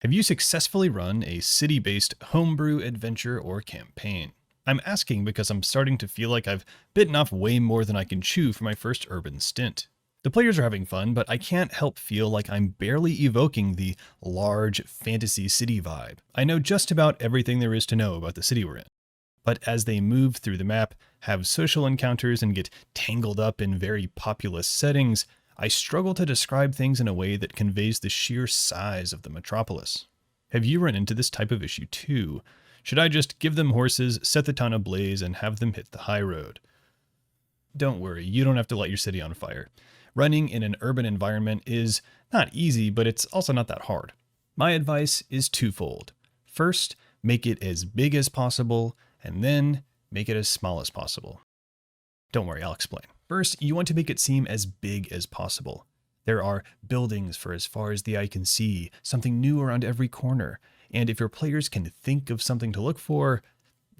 Have you successfully run a city-based homebrew adventure or campaign? I'm asking because I'm starting to feel like I've bitten off way more than I can chew for my first urban stint. The players are having fun, but I can't help feel like I'm barely evoking the large fantasy city vibe. I know just about everything there is to know about the city we're in. But as they move through the map, have social encounters, and get tangled up in very populous settings, I struggle to describe things in a way that conveys the sheer size of the metropolis. Have you run into this type of issue too? Should I just give them horses, set the town ablaze, and have them hit the high road? Don't worry, you don't have to light your city on fire. Running in an urban environment is not easy, but it's also not that hard. My advice is twofold. First, make it as big as possible, and then make it as small as possible. Don't worry, I'll explain. First, you want to make it seem as big as possible. There are buildings for as far as the eye can see, something new around every corner, and if your players can think of something to look for,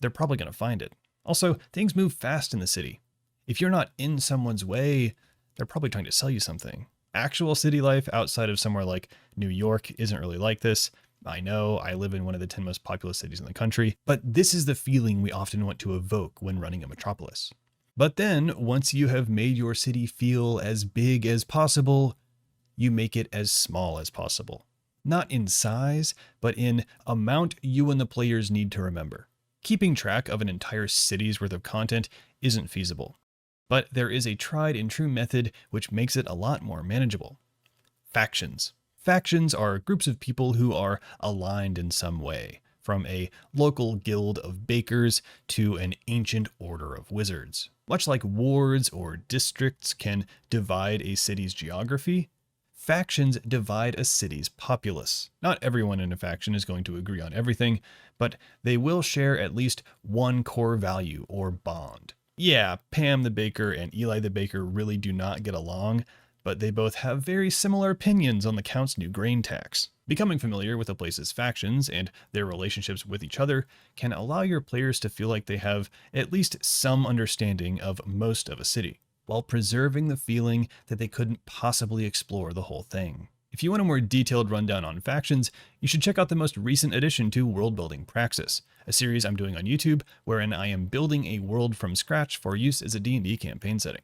they're probably going to find it. Also, things move fast in the city. If you're not in someone's way, they're probably trying to sell you something. Actual city life outside of somewhere like New York isn't really like this. I know, I live in one of the 10 most populous cities in the country, but this is the feeling we often want to evoke when running a metropolis. But then, once you have made your city feel as big as possible, you make it as small as possible. Not in size, but in amount you and the players need to remember. Keeping track of an entire city's worth of content isn't feasible, but there is a tried and true method which makes it a lot more manageable. Factions. Factions are groups of people who are aligned in some way, from a local guild of bakers to an ancient order of wizards. Much like wards or districts can divide a city's geography, factions divide a city's populace. Not everyone in a faction is going to agree on everything, but they will share at least one core value or bond. Yeah, Pam the baker and Eli the baker really do not get along, but they both have very similar opinions on the Count's new grain tax. Becoming familiar with a place's factions and their relationships with each other can allow your players to feel like they have at least some understanding of most of a city, while preserving the feeling that they couldn't possibly explore the whole thing. If you want a more detailed rundown on factions, you should check out the most recent addition to World Building Praxis, a series I'm doing on YouTube wherein I am building a world from scratch for use as a D&D campaign setting.